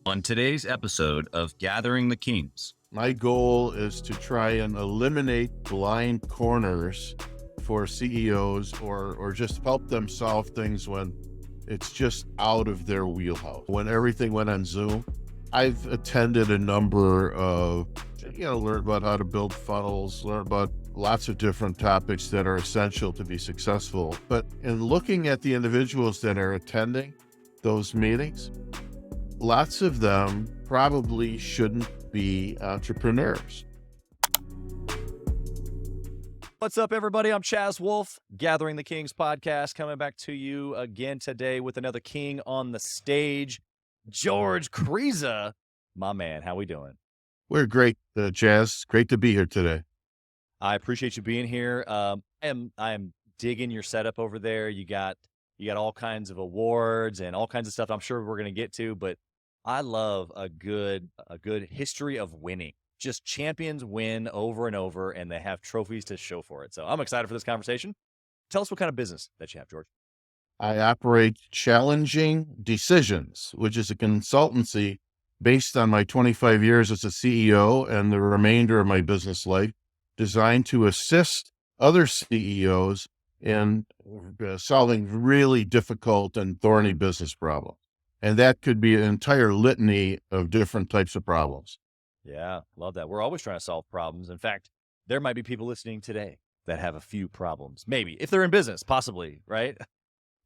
On today's episode of Gathering the Kings. My goal is to try and eliminate blind corners for CEOs or just help them solve things when it's just out of their wheelhouse. When everything went on Zoom, I've attended a number of, learn about how to build funnels, learn about lots of different topics that are essential to be successful. But in looking at the individuals that are attending those meetings, lots of them probably shouldn't be entrepreneurs. What's up, everybody? I'm Chaz Wolfe, Gathering the Kings podcast, coming back to you again today with another king on the stage, George Kriza. My man, how we doing? We're great, Chaz. Great to be here today. I appreciate you being here. I am digging your setup over there. You got all kinds of awards and all kinds of stuff I'm sure we're going to get to, but I love a good history of winning. Just champions win over and over, and they have trophies to show for it. So I'm excited for this conversation. Tell us what kind of business that you have, George. I operate Challenging Decisions, which is a consultancy based on my 25 years as a CEO and the remainder of my business life, designed to assist other CEOs in solving really difficult and thorny business problems. And that could be an entire litany of different types of problems. Yeah, love that. We're always trying to solve problems. In fact, there might be people listening today that have a few problems, maybe, if they're in business, possibly, right?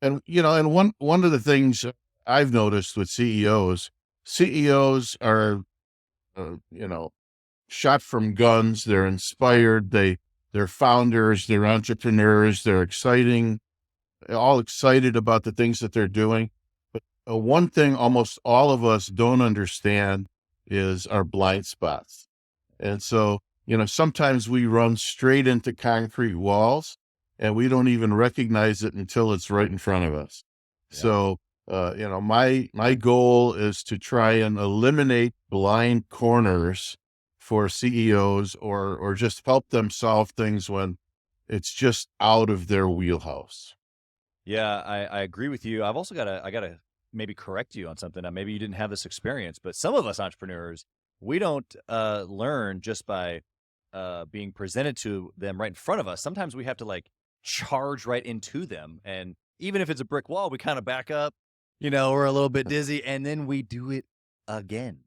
And, one of the things I've noticed with CEOs are, shot from guns. They're inspired. They're founders, they're entrepreneurs, they're all excited about the things that they're doing. But one thing almost all of us don't understand is our blind spots. And so, sometimes we run straight into concrete walls and we don't even recognize it until it's right in front of us. Yeah. So, my goal is to try and eliminate blind corners for CEOs or just help them solve things when it's just out of their wheelhouse. Yeah, I agree with you. I've also I gotta maybe correct you on something. Now, maybe you didn't have this experience, but some of us entrepreneurs, we don't learn just by being presented to them right in front of us. Sometimes we have to charge right into them. And even if it's a brick wall, we kind of back up, we're a little bit dizzy, and then we do it again.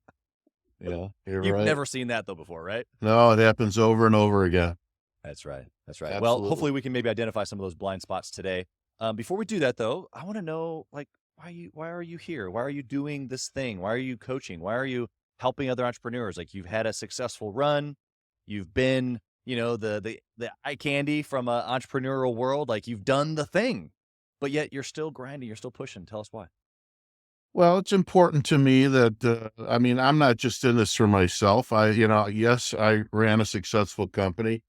Yeah, You've right. never seen that though before, right? No, it happens over and over again. That's right. Absolutely. Well, hopefully we can maybe identify some of those blind spots today. Before we do that though, I want to know, why are you here? Why are you doing this thing? Why are you coaching? Why are you helping other entrepreneurs? You've had a successful run. You've been, the eye candy from an entrepreneurial world. You've done the thing, but yet you're still grinding. You're still pushing. Tell us why. Well, it's important to me that, I'm not just in this for myself. Yes, I ran a successful company.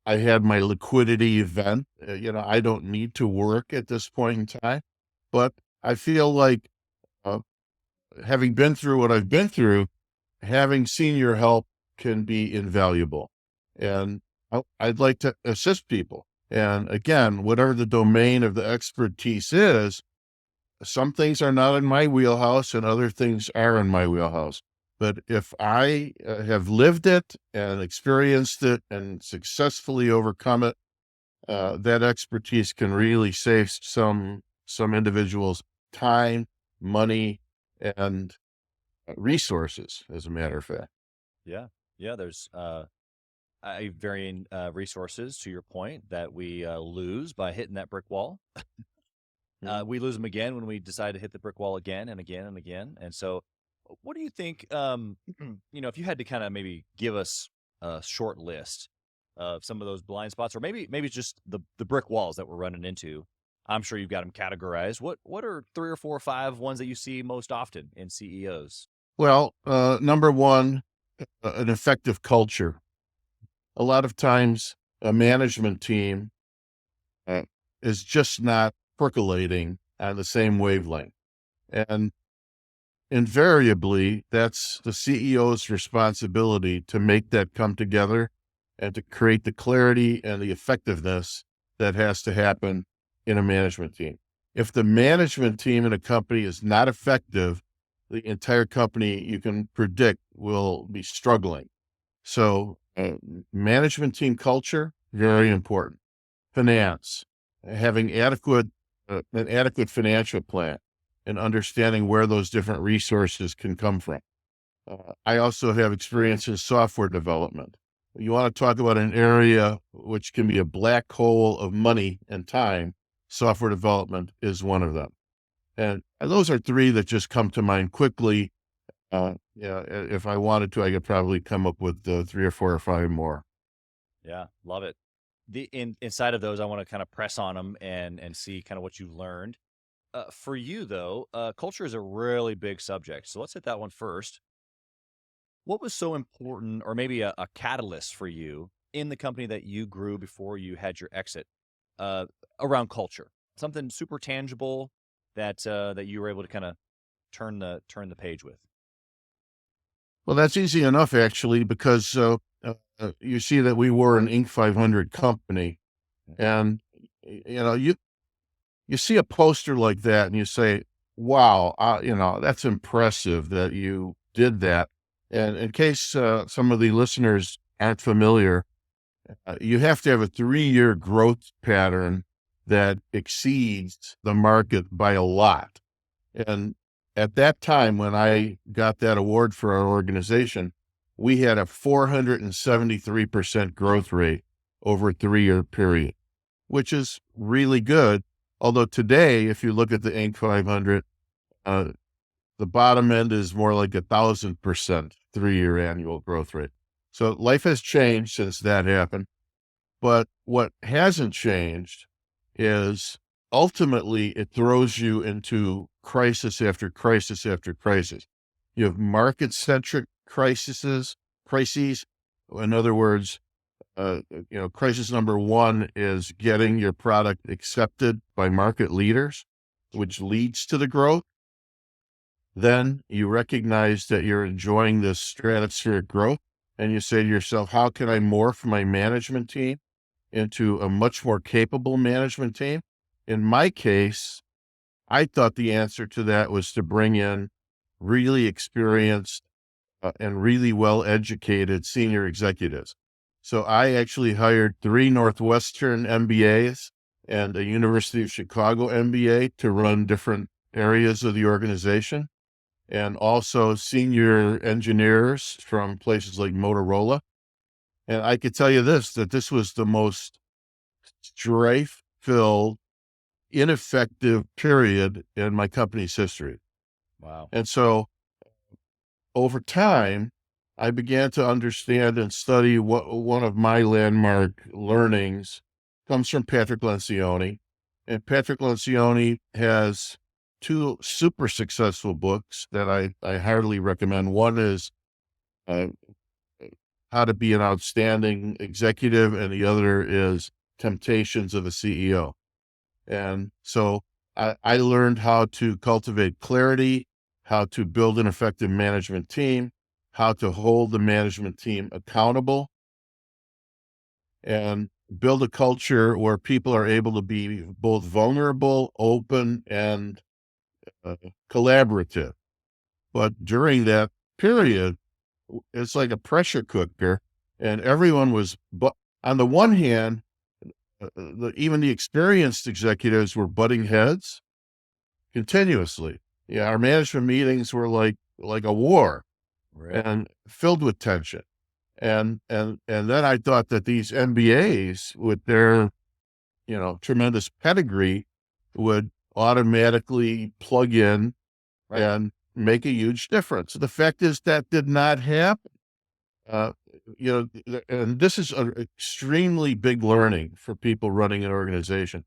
I had my liquidity event. I don't need to work at this point in time, but I feel like having been through what I've been through, having seen your help can be invaluable. And I'd like to assist people. And again, whatever the domain of the expertise is, some things are not in my wheelhouse and other things are in my wheelhouse. But if I have lived it and experienced it and successfully overcome it, that expertise can really save some individuals time, money, and resources, as a matter of fact. Yeah. There's varying resources, to your point, that we lose by hitting that brick wall. We lose them again when we decide to hit the brick wall again and again and again. And so what do you think, if you had to kind of maybe give us a short list of some of those blind spots, or maybe it's just the brick walls that we're running into? I'm sure you've got them categorized. What are 3 or 4 or 5 ones that you see most often in CEOs? Well, number one, an effective culture. A lot of times a management team is just not percolating on the same wavelength. And invariably, that's the CEO's responsibility to make that come together and to create the clarity and the effectiveness that has to happen in a management team. If the management team in a company is not effective, the entire company you can predict will be struggling. So management team culture, very important. Finance, having an adequate financial plan and understanding where those different resources can come from. I also have experience in software development. You want to talk about an area which can be a black hole of money and time, software development is one of them. And those are three that just come to mind quickly. Yeah, if I wanted to, I could probably come up with 3 or 4 or 5 more. Yeah, love it. Inside of those, I want to kind of press on them and see kind of what you've learned. For you though, culture is a really big subject. So let's hit that one first. What was so important, or maybe a catalyst for you in the company that you grew before you had your exit, around culture? Something super tangible that you were able to kind of turn the page with. Well, that's easy enough actually, because you see that we were an Inc. 500 company, and you see a poster like that and you say, wow, that's impressive that you did that. And in case some of the listeners aren't familiar, you have to have a 3-year growth pattern that exceeds the market by a lot. And at that time, when I got that award for our organization, we had a 473% growth rate over a 3-year period, which is really good. Although today, if you look at the Inc. 500, the bottom end is more like 1,000% 3-year annual growth rate. So life has changed since that happened. But what hasn't changed is ultimately it throws you into crisis after crisis after crisis. You have market-centric crises. In other words, crisis number one is getting your product accepted by market leaders, which leads to the growth. Then you recognize that you're enjoying this stratospheric growth, and you say to yourself, how can I morph my management team into a much more capable management team? In my case, I thought the answer to that was to bring in really experienced and really well-educated senior executives. So I actually hired 3 Northwestern MBAs and a University of Chicago MBA to run different areas of the organization, and also senior engineers from places like Motorola. And I could tell you that this was the most strife-filled, ineffective period in my company's history. Wow. And so over time, I began to understand and study what one of my landmark learnings comes from Patrick Lencioni. And Patrick Lencioni has 2 super successful books that I heartily recommend. One is uh, How to Be an Outstanding Executive, and the other is Temptations of a CEO. And so I learned how to cultivate clarity, how to build an effective management team, how to hold the management team accountable, and build a culture where people are able to be both vulnerable, open, and collaborative. But during that period, it's like a pressure cooker, and everyone was, but on the one hand, even the experienced executives were butting heads continuously. Yeah, our management meetings were like a war, Right. and filled with tension. And then I thought that these MBAs, with their tremendous pedigree, would automatically plug in Right. and make a huge difference. The fact is that did not happen. Uh, and this is an extremely big learning for people running an organization,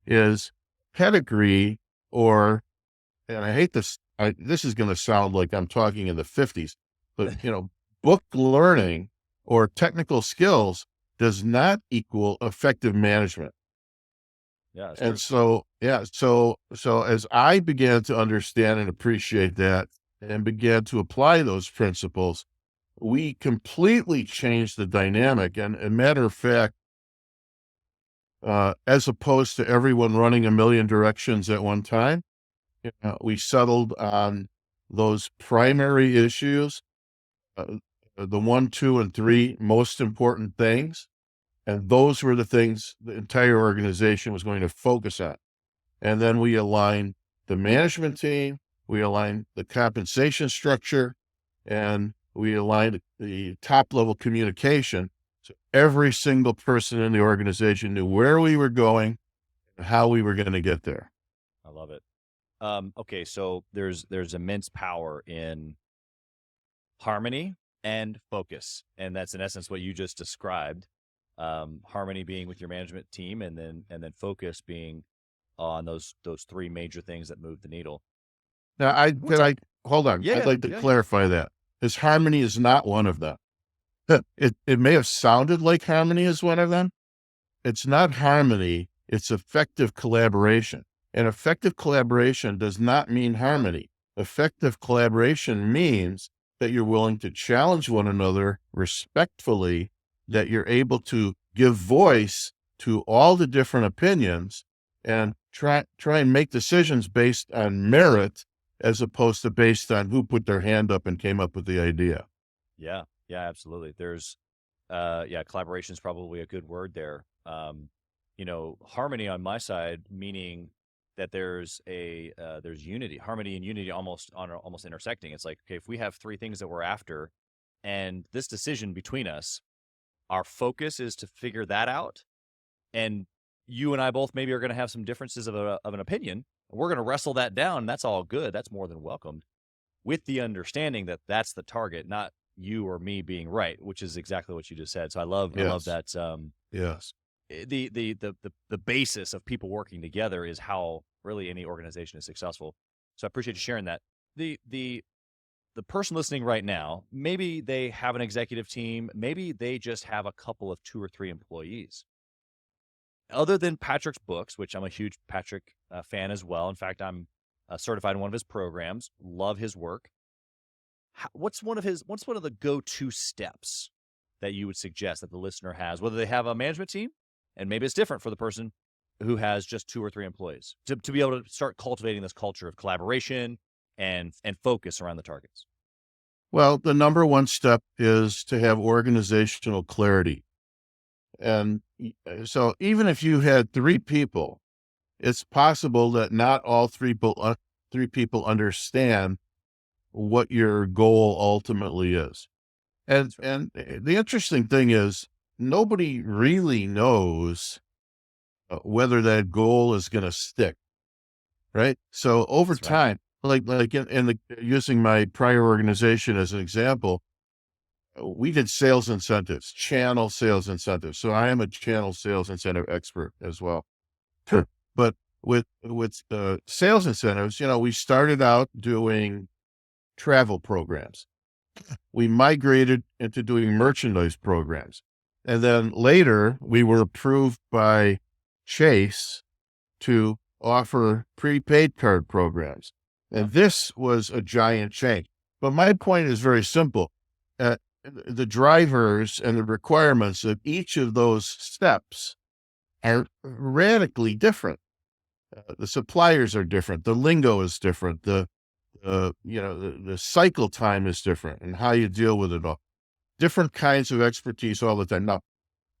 is pedigree, or, and I hate this, this is going to sound like I'm talking in the 50s, but book learning or technical skills does not equal effective management. Yeah, that's And true. so as I began to understand and appreciate that and began to apply those principles, we completely changed the dynamic. And a matter of fact, as opposed to everyone running a million directions at one time, we settled on those primary issues, the 1, 2, and 3 most important things. And those were the things the entire organization was going to focus on. And then we aligned the management team, we aligned the compensation structure, and we aligned the top level communication. So every single person in the organization knew where we were going and how we were going to get there. I love it. Okay, so there's immense power in harmony and focus, and that's in essence what you just described. Harmony being with your management team, and then focus being on those 3 major things that move the needle. Now, hold on. Yeah, I'd like to yeah. clarify that. Because harmony is not one of them. It may have sounded like harmony is one of them. It's not harmony. It's effective collaboration. And effective collaboration does not mean harmony. Effective collaboration means that you're willing to challenge one another respectfully, that you're able to give voice to all the different opinions and try and make decisions based on merit as opposed to based on who put their hand up and came up with the idea. Yeah, absolutely. There's, collaboration is probably a good word there. Harmony on my side, meaning that there's unity, harmony and unity almost intersecting. It's like, okay, if we have 3 things that we're after, and this decision between us, our focus is to figure that out, and you and I both maybe are going to have some differences of an opinion. We're going to wrestle that down, and that's all good. That's more than welcomed, with the understanding that that's the target, not you or me being right, which is exactly what you just said. So I love that. Yes. The basis of people working together is how really any organization is successful. So I appreciate you sharing that. The person listening right now, maybe they have an executive team, maybe they just have a couple of 2 or 3 employees. Other than Patrick's books, which I'm a huge Patrick fan as well. In fact, I'm certified in one of his programs. Love his work. What's one of the go-to steps that you would suggest that the listener has, whether they have a management team, and maybe it's different for the person who has just 2 or 3 employees, to be able to start cultivating this culture of collaboration and focus around the targets? Well, the number 1 step is to have organizational clarity. And so even if you had 3 people, it's possible that not all 3 people understand what your goal ultimately is. And the interesting thing is nobody really knows whether that goal is going to stick, right? So over That's right. time, like using my prior organization as an example, we did sales incentives, channel sales incentives. So I am a channel sales incentive expert as well. Sure. But with sales incentives, we started out doing travel programs. We migrated into doing merchandise programs. And then later we were approved by Chase to offer prepaid card programs. And this was a giant change. But my point is very simple. The drivers and the requirements of each of those steps are radically different. The suppliers are different. The lingo is different. The cycle time is different, and how you deal with it all. Different kinds of expertise all the time. Now,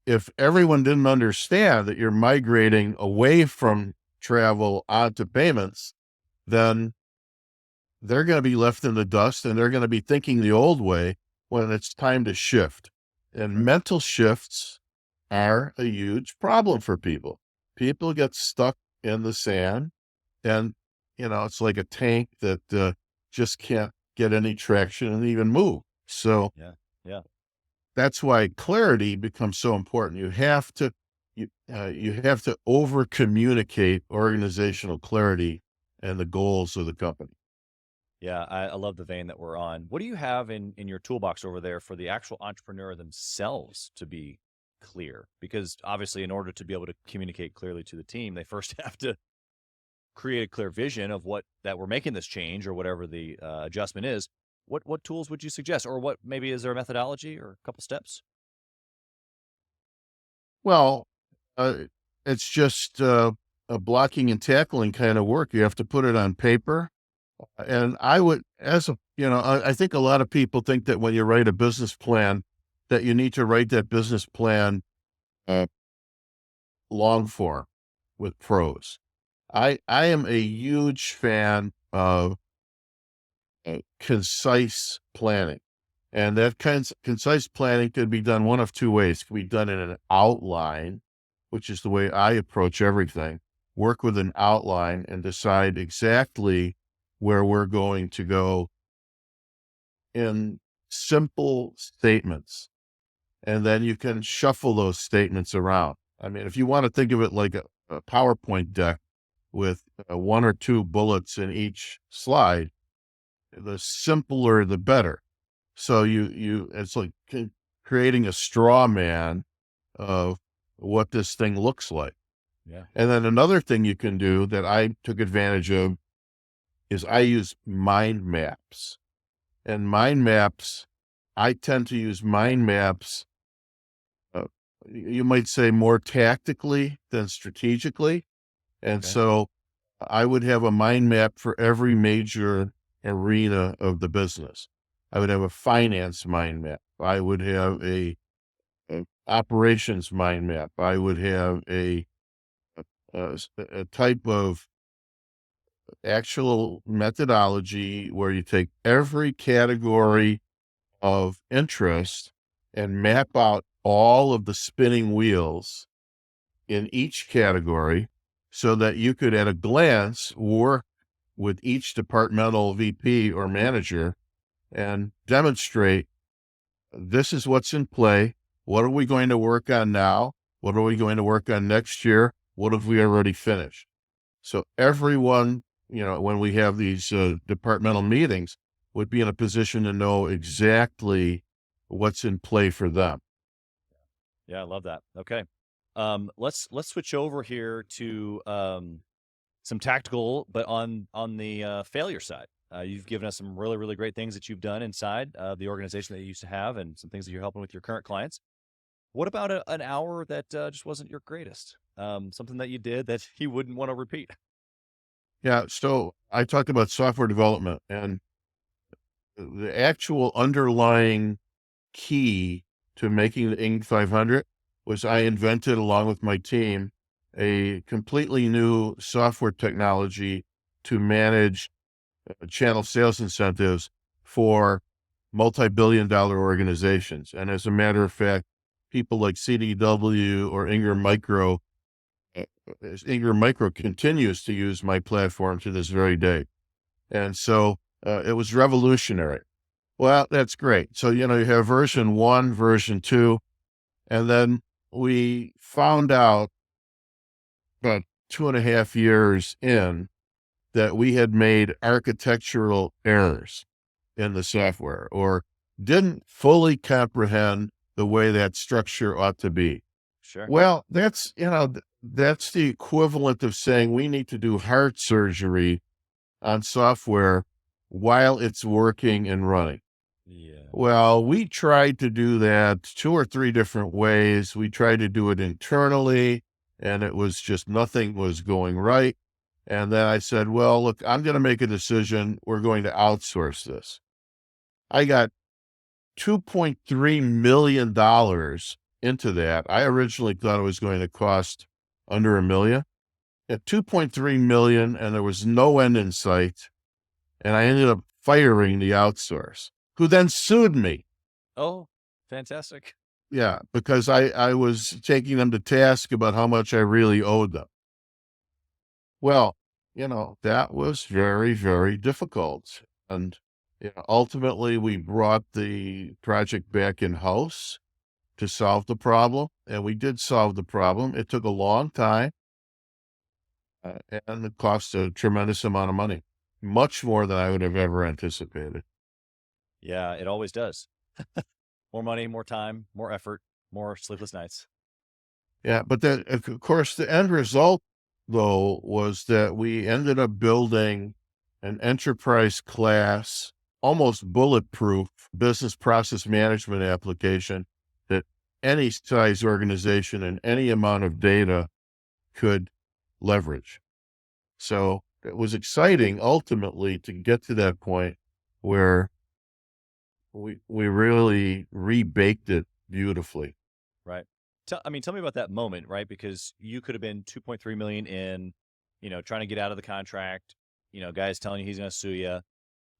if everyone didn't understand that you're migrating away from travel onto payments, then they're going to be left in the dust, and they're going to be thinking the old way when it's time to shift. And mental shifts are a huge problem for people. People get stuck in the sand, and it's like a tank that just can't get any traction and even move. So Yeah. that's why clarity becomes so important. You have to over communicate organizational clarity and the goals of the company. Yeah, I love the vein that we're on. What do you have in your toolbox over there for the actual entrepreneur themselves to be clear? Because obviously, in order to be able to communicate clearly to the team, they first have to create a clear vision of that we're making this change or whatever the adjustment is. What tools would you suggest, or what maybe is there a methodology or a couple steps? Well, it's just a blocking and tackling kind of work. You have to put it on paper. And I would, I think a lot of people think that when you write a business plan, that you need to write that business plan uh, long form with prose. I am a huge fan of concise planning. And that concise planning could be done one of two ways. It could be done in an outline, which is the way I approach everything. Work with an outline and decide exactly where we're going to go in simple statements. And then you can shuffle those statements around. I mean, if you want to think of it like a PowerPoint deck with one or two bullets in each slide, the simpler, the better. So it's like creating a straw man of what this thing looks like. Yeah. And then another thing you can do that I took advantage of is I use mind maps. And mind maps, I tend to use mind maps, you might say more tactically than strategically. And Okay. so I would have a mind map for every major arena of the business. I would have a finance mind map. I would have a operations mind map. I would have a type of actual methodology where you take every category of interest and map out all of the spinning wheels in each category so that you could, at a glance, work with each departmental VP or manager and demonstrate this is what's in play. What are we going to work on now? What are we going to work on next year? What have we already finished? So everyone, when we have these departmental meetings, would be in a position to know exactly what's in play for them. Yeah, I love that. Okay. Let's switch over here to some tactical, but on the failure side. You've given us some really, really great things that you've done inside the organization that you used to have, and some things that you're helping with your current clients. What about an hour that just wasn't your greatest? Something that you did that you wouldn't want to repeat? Yeah. So I talked about software development, and the actual underlying key to making the Inc. 500 was I invented, along with my team, a completely new software technology to manage channel sales incentives for multi-billion-dollar organizations. And as a matter of fact, people like CDW or Ingram Micro, Ingram Micro continues to use my platform to this very day. And so it was revolutionary. Well, that's great. So, you have version 1, version 2, and then we found out about 2.5 years in that we had made architectural errors in the software, or didn't fully comprehend the way that structure ought to be. Sure. Well, that's the equivalent of saying we need to do heart surgery on software while it's working and running. Yeah. Well, we tried to do that 2 or 3 different ways. We tried to do it internally, and it was just nothing was going right. And then I said, well, look, I'm going to make a decision. We're going to outsource this. I got $2.3 million into that. I originally thought it was going to cost under $1 million. At 2.3 million, and there was no end in sight. And I ended up firing the outsource, who then sued me. Oh, fantastic. Yeah, because I was taking them to task about how much I really owed them. Well, that was very, very difficult. And ultimately, we brought the project back in-house to solve the problem. And we did solve the problem. It took a long time. And it cost a tremendous amount of money, much more than I would have ever anticipated. Yeah, it always does. More money, more time, more effort, more sleepless nights. Yeah, but then, of course, the end result, though, was that we ended up building an enterprise class, almost bulletproof business process management application that any size organization and any amount of data could leverage. So it was exciting ultimately to get to that point where we really rebaked it beautifully. Right. I mean, tell me about that moment, right? Because you could have been 2.3 million in, trying to get out of the contract, guys telling you he's going to sue you,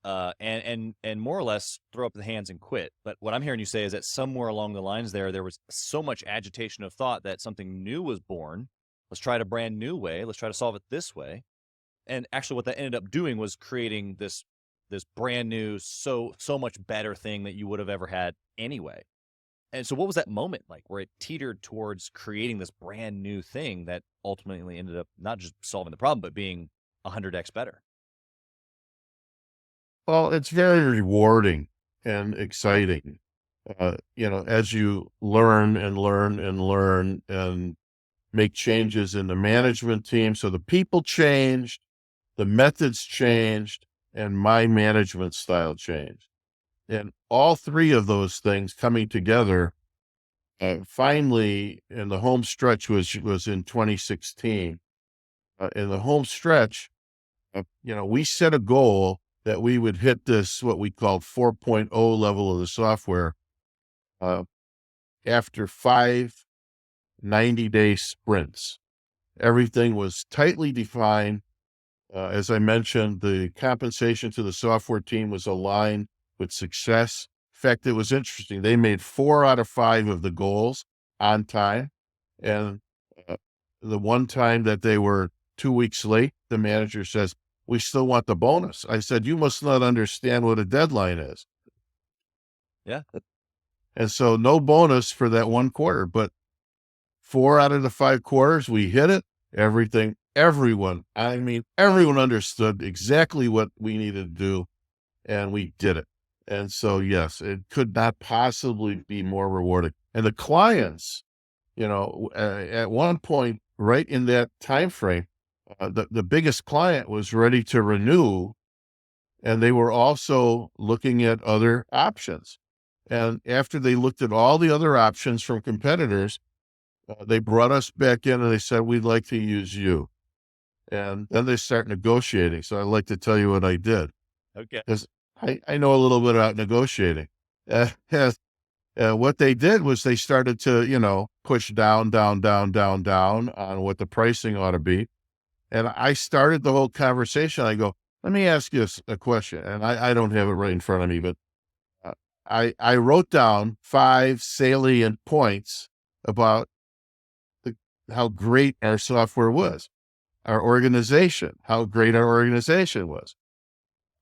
and more or less throw up the hands and quit. But what I'm hearing you say is that somewhere along the lines there was so much agitation of thought that something new was born. Let's try it a brand new way. Let's try to solve it this way. And actually what that ended up doing was creating this brand new, so much better thing that you would have ever had anyway. And so what was that moment like where it teetered towards creating this brand new thing that ultimately ended up not just solving the problem, but being 100x better? Well, it's very rewarding and exciting, as you learn and learn and learn and make changes in the management team. So the people changed, the methods changed, and my management style changed. And all three of those things coming together, finally, in the home stretch was in 2016. In the home stretch, we set a goal that we would hit this, what we called 4.0 level of the software, uh, after 5 90-day sprints. Everything was tightly defined. As I mentioned, the compensation to the software team was aligned with success. In fact, it was interesting. They made 4 out of 5 of the goals on time. And uh, the one time that they were 2 weeks late, the manager says, "We still want the bonus." I said, "You must not understand what a deadline is." Yeah. And so no bonus for that one quarter, but 4 out of the 5 quarters, we hit it. Everyone understood exactly what we needed to do, and we did it. And so, yes, it could not possibly be more rewarding. And the clients, at one point, right in that time frame, the biggest client was ready to renew, and they were also looking at other options. And after they looked at all the other options from competitors, they brought us back in and they said, "We'd like to use you." And then they start negotiating. So I'd like to tell you what I did, Okay. because I know a little bit about negotiating. What they did was they started to, push down, down, down, down, down on what the pricing ought to be. And I started the whole conversation. I go, "Let me ask you a question." And I don't have it right in front of me, but uh, I wrote down 5 salient points about how great our software was, our organization, how great our organization was,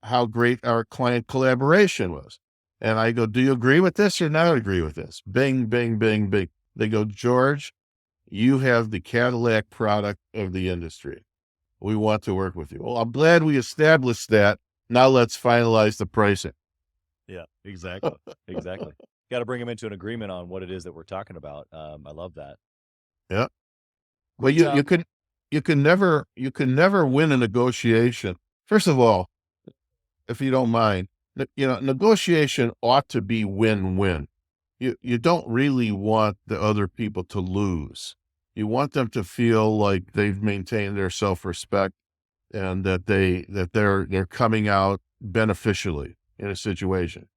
how great our client collaboration was. And I go, "Do you agree with this or not agree with this?" Bing, bing, bing, bing. They go, "George, you have the Cadillac product of the industry. We want to work with you." Well, I'm glad we established that. Now let's finalize the pricing. Yeah, exactly. Exactly. Got to bring them into an agreement on what it is that we're talking about. I love that. Yeah. Well, Great job. you can never win a negotiation. First of all, if you don't mind, negotiation ought to be win-win. You don't really want the other people to lose. You want them to feel like they've maintained their self-respect and that they're coming out beneficially in a situation.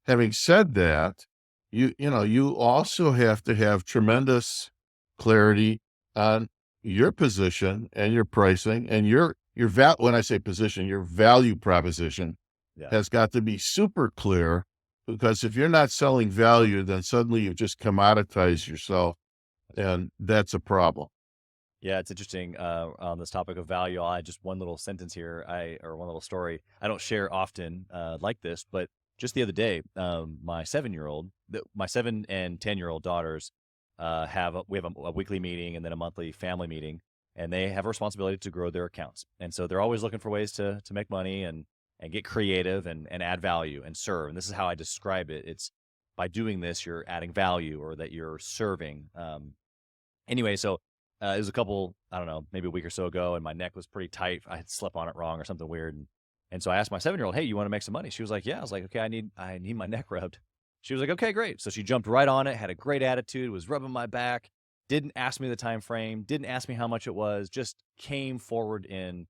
Having said that, you also have to have tremendous clarity on your position and your pricing and when I say position, your value proposition Yeah. has got to be super clear, because if you're not selling value, then suddenly you've just commoditized yourself, and that's a problem. Yeah, it's interesting on this topic of value. I'll add just one little sentence here, or one little story. I don't share often like this, but just the other day, my 7-year-old, my 7 and 10-year-old daughters we have a weekly meeting and then a monthly family meeting, and they have a responsibility to grow their accounts. And so they're always looking for ways to make money and get creative and add value and serve. And this is how I describe it. It's by doing this, you're adding value or that you're serving. Anyway, so it was a couple, I don't know, maybe a week or so ago, and my neck was pretty tight. I had slept on it wrong or something weird. And so I asked my 7-year-old, "Hey, you want to make some money?" She was like, "Yeah." I was like, "Okay, I need my neck rubbed." She was like, "Okay, great." So she jumped right on it, had a great attitude, was rubbing my back, didn't ask me the time frame, didn't ask me how much it was, just came forward in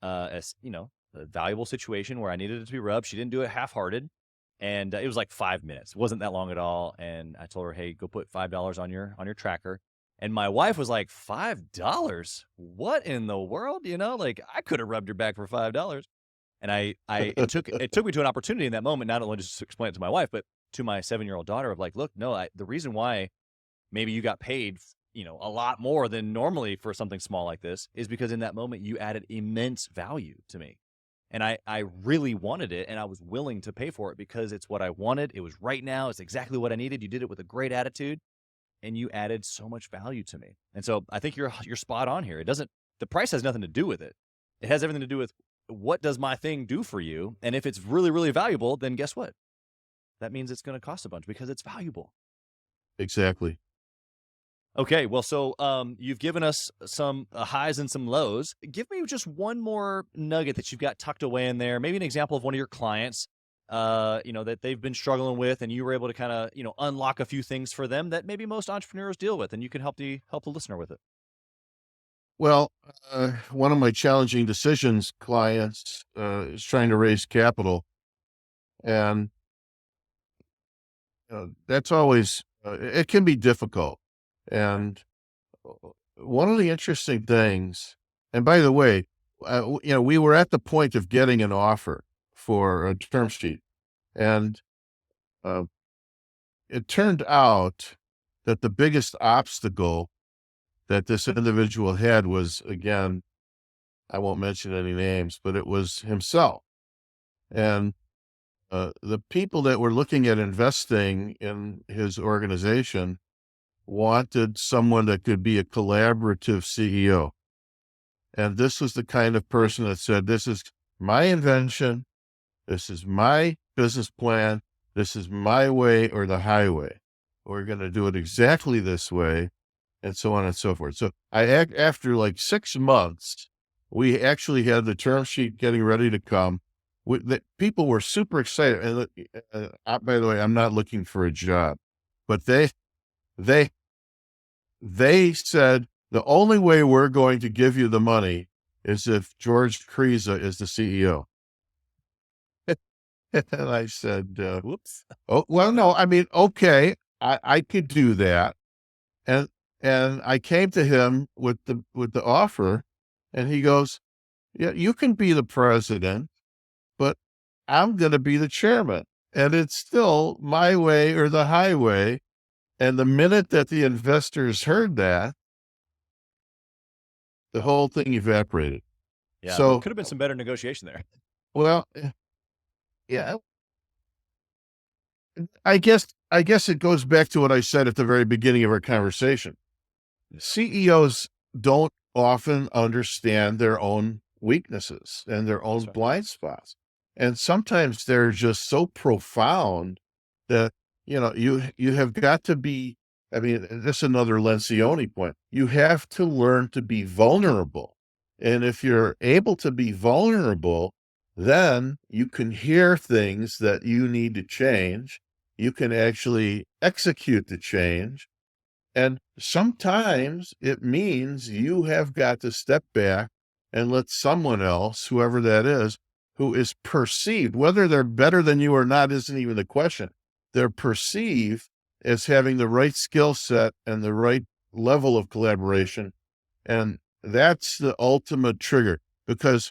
as a valuable situation where I needed it to be rubbed. She didn't do it half-hearted, and it was like 5 minutes. It wasn't that long at all. And I told her, "Hey, go put $5 on your tracker." And my wife was like, $5? What in the world? Like I could have rubbed your back for $5. And it took me to an opportunity in that moment, not only just to explain it to my wife, but to my 7-year-old daughter of like, look, no, the reason why maybe you got paid, a lot more than normally for something small like this is because in that moment you added immense value to me. And I really wanted it, and I was willing to pay for it because it's what I wanted. It was right now. It's exactly what I needed. You did it with a great attitude, and you added so much value to me. And so I think you're spot on here. The price has nothing to do with it. It has everything to do with what does my thing do for you? And if it's really, really valuable, then guess what? That means it's going to cost a bunch because it's valuable. Exactly. Okay, well, so you've given us some highs and some lows. Give me just one more nugget that you've got tucked away in there. Maybe an example of one of your clients, that they've been struggling with, and you were able to kind of, unlock a few things for them that maybe most entrepreneurs deal with, and you can help the listener with it. Well, one of my challenging decisions clients is trying to raise capital, and that's always it can be difficult. And one of the interesting things, and by the way, we were at the point of getting an offer for a term sheet, and uh, it turned out that the biggest obstacle that this individual had was, again, I won't mention any names, but it was himself. And the people that were looking at investing in his organization wanted someone that could be a collaborative CEO. And this was the kind of person that said, this is my invention. This is my business plan. This is my way or the highway. We're going to do it exactly this way, and so on and so forth. So after like 6 months, we actually had the term sheet getting ready to come. People were super excited. And by the way, I'm not looking for a job, but they said, the only way we're going to give you the money is if George Kriza is the CEO. And I said, Whoops. oh, well, no, I mean, okay, I could do that. And I came to him with the offer, and he goes, yeah, you can be the president, but I'm going to be the chairman, and it's still my way or the highway. And the minute that the investors heard that, the whole thing evaporated. Yeah, So there could have been some better negotiation there. well, yeah, I guess it goes back to what I said at the very beginning of our conversation. CEOs don't often understand their own weaknesses and their own blind spots. And sometimes they're just so profound that, you have got to be, I mean, this is another Lencioni point. You have to learn to be vulnerable. And if you're able to be vulnerable, then you can hear things that you need to change. You can actually execute the change. And sometimes it means you have got to step back and let someone else, whoever that is, who is perceived, whether they're better than you or not, isn't even the question. They're perceived as having the right skill set and the right level of collaboration. And that's the ultimate trigger. Because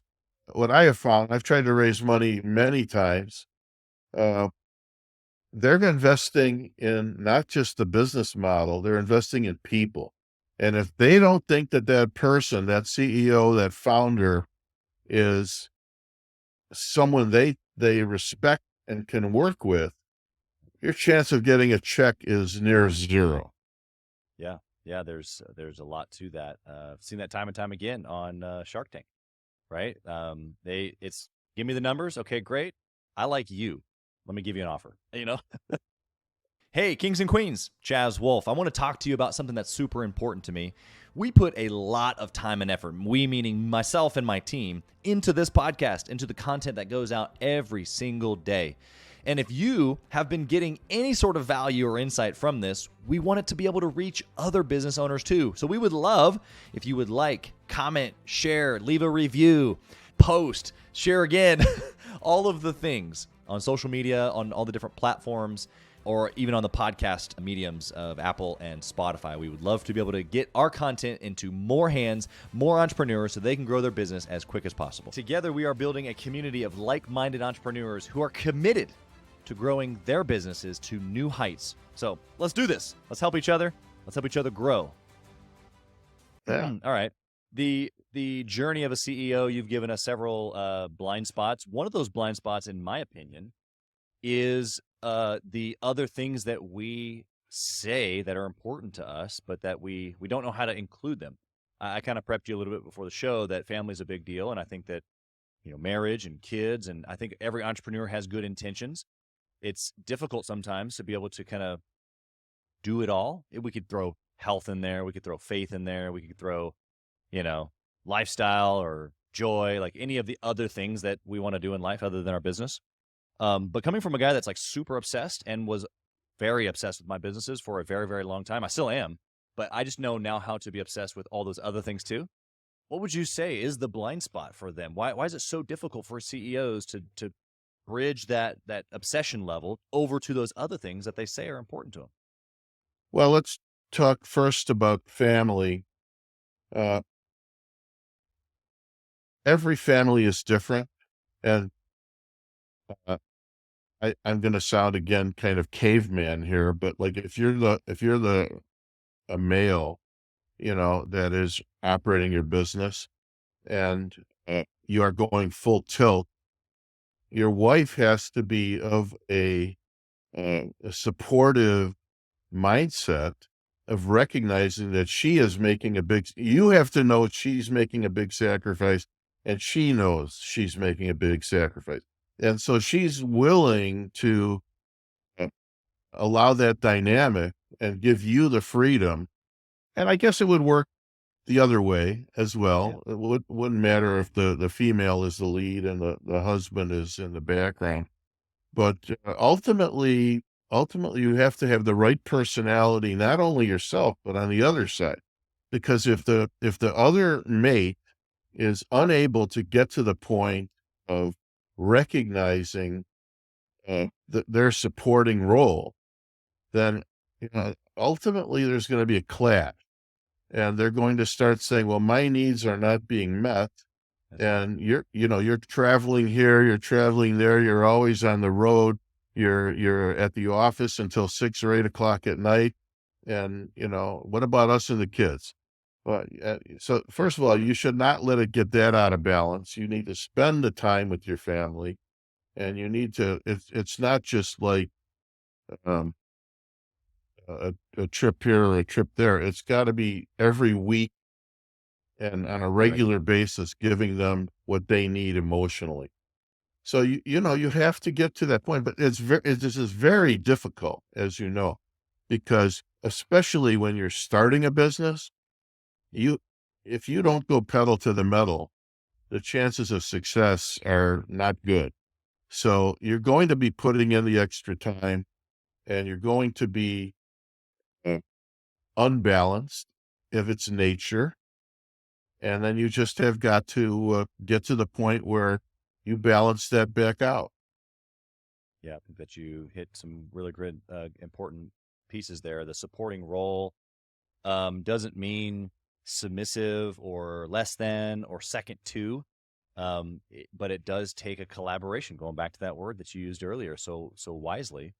what I have found, I've tried to raise money many times, they're investing in not just the business model, they're investing in people. And if they don't think that person, that CEO, that founder is someone they respect and can work with, your chance of getting a check is near zero. Yeah, there's a lot to that. I've seen that time and time again on Shark Tank, right? It's give me the numbers. Okay, great. I like you. Let me give you an offer, Hey, kings and queens, Chaz Wolfe. I want to talk to you about something that's super important to me. We put a lot of time and effort, we meaning myself and my team, into this podcast, into the content that goes out every single day. And if you have been getting any sort of value or insight from this, we want it to be able to reach other business owners too. So we would love if you would like, comment, share, leave a review. post, share again, all of the things on social media, on all the different platforms, or even on the podcast mediums of Apple and Spotify. We would love to be able to get our content into more hands, more entrepreneurs, so they can grow their business as quick as possible. Together, we are building a community of like-minded entrepreneurs who are committed to growing their businesses to new heights. So let's do this. Let's help each other. Let's help each other grow. Yeah. All right. The journey of a CEO, you've given us several blind spots. One of those blind spots, in my opinion, is the other things that we say that are important to us, but that we don't know how to include them. I kind of prepped you a little bit before the show that family is a big deal, and I think that marriage and kids, and I think every entrepreneur has good intentions. It's difficult sometimes to be able to kind of do it all. We could throw health in there, we could throw faith in there, we could throw lifestyle or joy, like any of the other things that we want to do in life other than our business. But coming from a guy that's like super obsessed and was very obsessed with my businesses for a very, very long time, I still am, but I just know now how to be obsessed with all those other things too. What would you say is the blind spot for them? Why is it so difficult for CEOs to bridge that obsession level over to those other things that they say are important to them? Well, let's talk first about family. Uh, every family is different, and uh, I'm going to sound again kind of caveman here, but like if you're a male, that is operating your business, and you are going full tilt, your wife has to be of a supportive mindset of recognizing that she is making you have to know she's making a big sacrifice, and she knows she's making a big sacrifice. And so she's willing to uh, allow that dynamic and give you the freedom. And I guess it would work the other way as Yeah. well. Wouldn't matter if the female is the lead and the husband is in the background. But ultimately, you have to have the right personality, not only yourself, but on the other side. Because if the other mate is unable to get to the point of recognizing their supporting role, then ultimately there's going to be a clash, and they're going to start saying, "Well, my needs are not being met." That's right. And you're traveling here, you're traveling there, you're always on the road, you're at the office until 6 or 8 o'clock at night. And what about us and the kids? Well, so first of all, you should not let it get that out of balance. You need to spend the time with your family, and you need to, it's not just like um a trip here or a trip there. It's got to be every week and on a Right. regular basis, giving them what they need emotionally. So you have to get to that point, but this is very difficult, as you know, because especially when you're starting a business, you if you don't go pedal to the metal, the chances of success are not good. So you're going to be putting in the extra time, and you're going to be uh, unbalanced if it's nature. And then you just have got to get to the point where you balance that back out. Yeah, I think that you hit some really good, important pieces there. The supporting role doesn't mean submissive or less than or second to, but it does take a collaboration. Going back to that word that you used earlier, so wisely.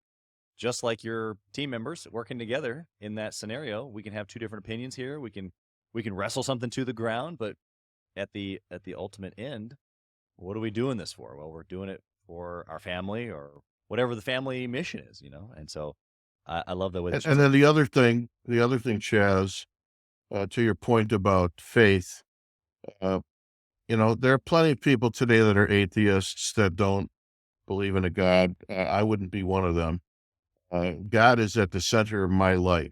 Just like your team members working together in that scenario, we can have two different opinions here. We can wrestle something to the ground, but at the ultimate end, what are we doing this for? Well, we're doing it for our family or whatever the family mission is, And so I love the way And, that you and said then the other thing, Chaz, to your point about faith, uh, there are plenty of people today that are atheists that don't believe in a God. I wouldn't be one of them. God is at the center of my life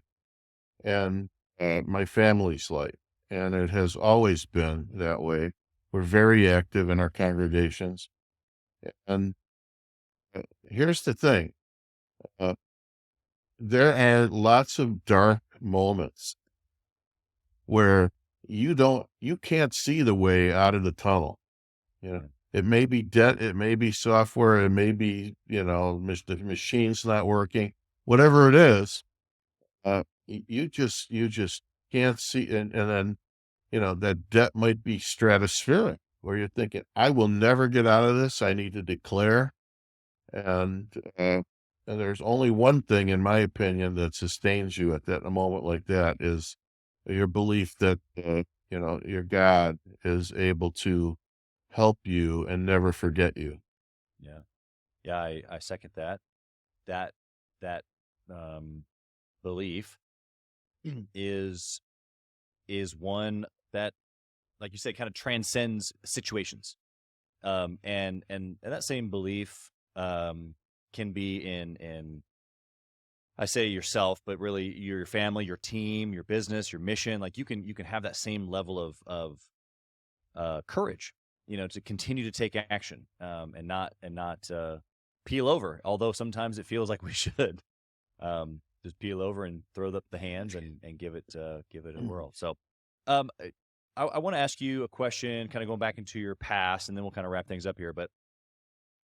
and my family's life, and it has always been that way. We're very active in our congregations, and here's the thing: uh, there are lots of dark moments where you can't see the way out of the tunnel. You know, Yeah. it may be debt, it may be software, it may be, the machine's not working, whatever it is, you just can't see, and then, that debt might be stratospheric where you're thinking, I will never get out of this. I need to declare. And, uh, and there's only one thing, in my opinion, that sustains you at that a moment like that is your belief that, your God is able to help you and never forget you. Yeah. Yeah. I second that. That, that, um, belief Mhm. is one that, like you said, kind of transcends situations. And that same belief can be in I say yourself, but really your family, your team, your business, your mission. Like you can have that same level of courage, to continue to take action, and not peel over. Although sometimes it feels like we should just peel over and throw up the hands and give it a whirl. So, um, I want to ask you a question, kind of going back into your past, and then we'll kind of wrap things up here. But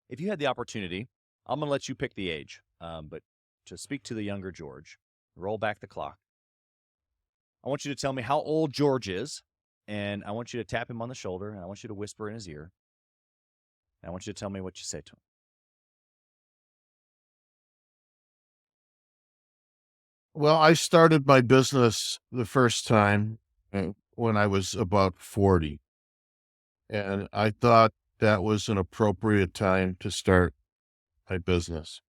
if you had the opportunity, I'm going to let you pick the age, but to speak to the younger George, roll back the clock. I want you to tell me how old George is, and I want you to tap him on the shoulder, and I want you to whisper in his ear, and I want you to tell me what you say to him. Well, I started my business the first time when I was about 40, and I thought that was an appropriate time to start my business.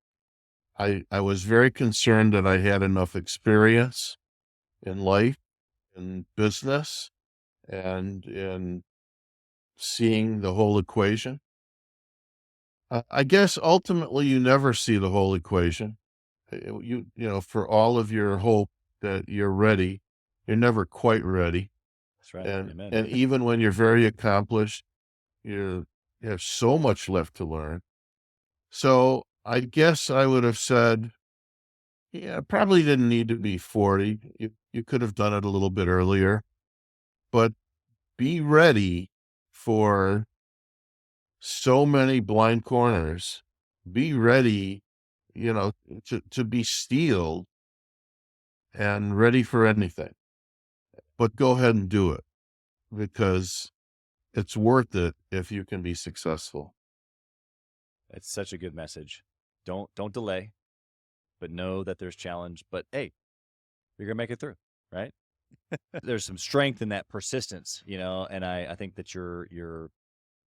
I was very concerned that I had enough experience in life, in business, and in seeing the whole equation. I guess ultimately you never see the whole equation. For all of your hope that you're ready, you're never quite ready. That's right. And Amen. and even when you're very accomplished, you have so much left to learn. So I guess I would have said, yeah, probably didn't need to be 40. You could have done it a little bit earlier, but be ready for so many blind corners. Be ready, you know, to be steeled and ready for anything. But go ahead and do it because it's worth it if you can be successful. It's such a good message. Don't delay, but know that there's challenge. But hey, you're gonna make it through, right? There's some strength in that persistence, and I think that you're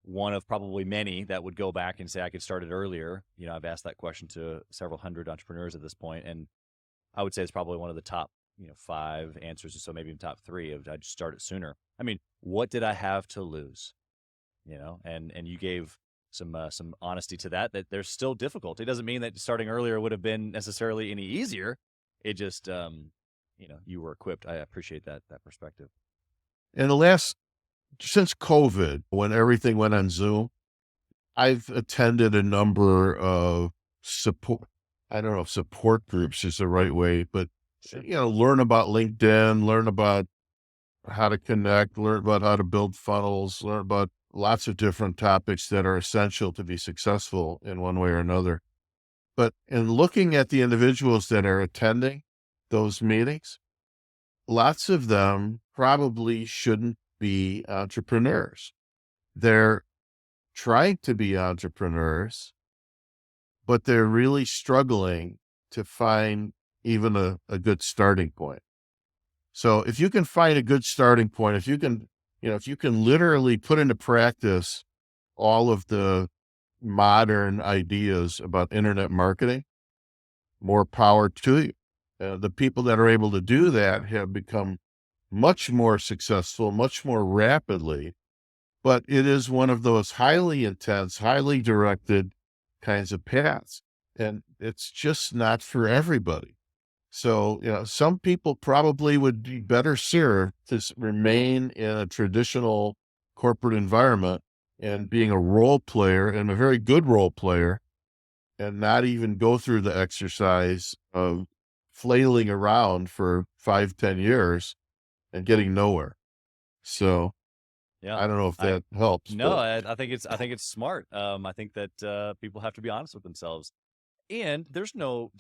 one of probably many that would go back and say I could start it earlier. I've asked that question to several hundred entrepreneurs at this point, and I would say it's probably one of the top, five answers or so, maybe even top three of I'd start it sooner. I mean, what did I have to lose? And you gave some honesty to that there's still difficulty. It doesn't mean that starting earlier would have been necessarily any easier. It just you were equipped. I appreciate that perspective. In since COVID, when everything went on Zoom, I've attended a number of support. I don't know if support groups is the right way, but Sure. learn about LinkedIn, learn about how to connect, learn about how to build funnels, learn about lots of different topics that are essential to be successful in one way or another. But in looking at the individuals that are attending those meetings, lots of them probably shouldn't be entrepreneurs. They're trying to be entrepreneurs, but they're really struggling to find even a good starting point. So if you can find a good starting point, if you can literally put into practice all of the modern ideas about internet marketing, more power to you. The people that are able to do that have become much more successful, much more rapidly, but it is one of those highly intense, highly directed kinds of paths. And it's just not for everybody. So, some people probably would be better served to remain in a traditional corporate environment and being a role player and a very good role player and not even go through the exercise of flailing around for 5, 10 years and getting nowhere. So Yeah. I don't know if that helps. No, but I think it's smart. I think that people have to be honest with themselves, and there's no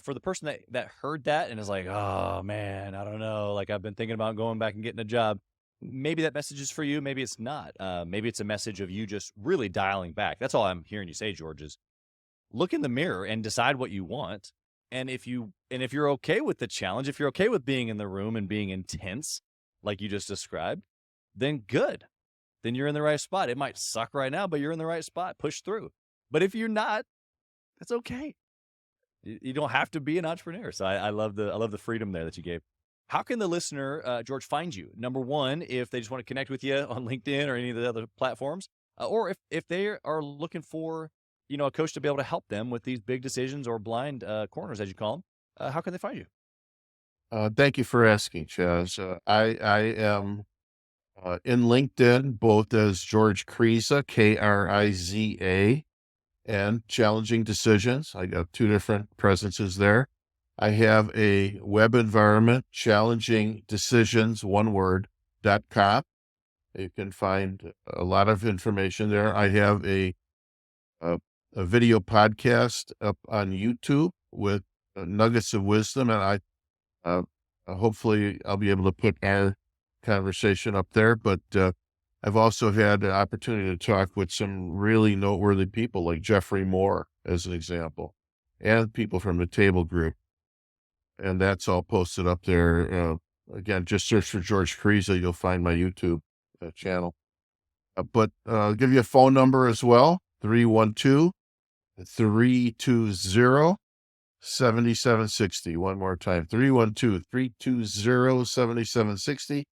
for the person that heard that and is like, oh man, I don't know, like I've been thinking about going back and getting a job. Maybe that message is for you. Maybe it's not. Maybe it's a message of you just really dialing back. That's all I'm hearing you say, George, is look in the mirror and decide what you want. And if you're okay with the challenge, if you're okay with being in the room and being intense, like you just described, then good. Then you're in the right spot. It might suck right now, but you're in the right spot. Push through. But if you're not, that's okay. You don't have to be an entrepreneur. So I love the freedom there that you gave. How can the listener, George, find you? Number one, if they just want to connect with you on LinkedIn or any of the other platforms, or if they are looking for a coach to be able to help them with these big decisions or blind corners, as you call them, how can they find you? Thank you for asking, Chaz. I am in LinkedIn, both as George Kriza, Kriza, and Challenging Decisions. I got two different presences there. I have a web environment, Challenging Decisions, one word.com. You can find a lot of information there. I have a video podcast up on YouTube with nuggets of wisdom, and uh, hopefully I'll be able to put our conversation up there. But I've also had the opportunity to talk with some really noteworthy people like Jeffrey Moore, as an example, and people from the Table Group. And that's all posted up there. Again, just search for George Kriza. You'll find my YouTube channel. But I'll give you a phone number as well, 312-320-7760. One more time, 312-320-7760.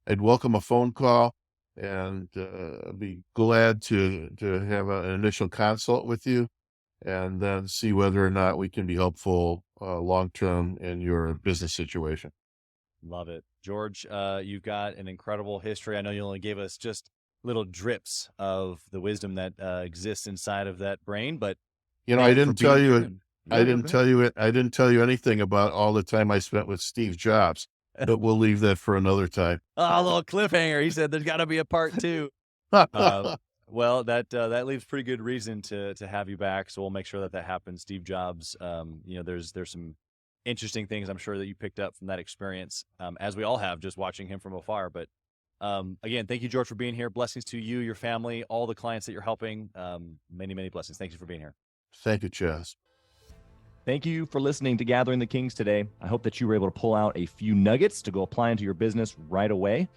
I'd welcome a phone call, and I'd be glad to have an initial consult with you and then see whether or not we can be helpful long-term in your business situation. Love it. George, you've got an incredible history. I know you only gave us just little drips of the wisdom that exists inside of that brain, but I didn't tell you, go ahead. I didn't tell you anything about all the time I spent with Steve Jobs, but we'll leave that for another time. Oh, a little cliffhanger. He said there's got to be a part two. Well, that leaves pretty good reason to have you back. So we'll make sure that happens. Steve Jobs, there's some interesting things I'm sure that you picked up from that experience, as we all have, just watching him from afar. But again, thank you, George, for being here. Blessings to you, your family, all the clients that you're helping. Many, many blessings. Thank you for being here. Thank you, Chaz. Thank you for listening to Gathering the Kings today. I hope that you were able to pull out a few nuggets to go apply into your business right away.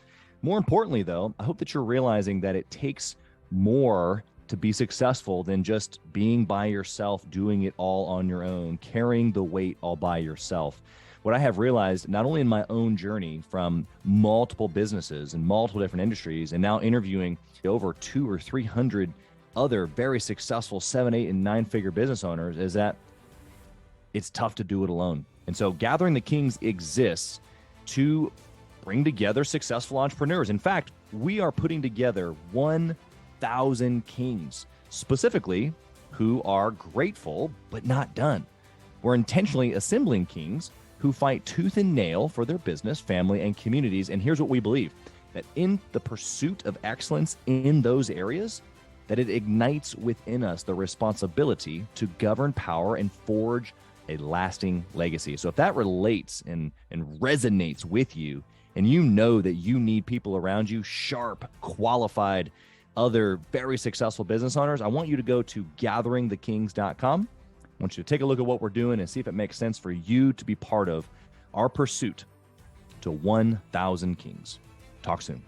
More importantly, though, I hope that you're realizing that it takes more to be successful than just being by yourself, doing it all on your own, carrying the weight all by yourself. What I have realized, not only in my own journey from multiple businesses and multiple different industries, and now interviewing over 200 or 300 other very successful 7, 8, and 9-figure business owners, is that it's tough to do it alone. And so Gathering the Kings exists to bring together successful entrepreneurs. In fact, we are putting together 1,000 kings, specifically who are grateful but not done. We're intentionally assembling kings who fight tooth and nail for their business, family, and communities. And here's what we believe, that in the pursuit of excellence in those areas, that it ignites within us the responsibility to govern power and forge a lasting legacy. So if that relates and resonates with you, and you know that you need people around you, sharp, qualified, other very successful business owners, I want you to go to gatheringthekings.com. I want you to take a look at what we're doing and see if it makes sense for you to be part of our pursuit to 1,000 kings. Talk soon.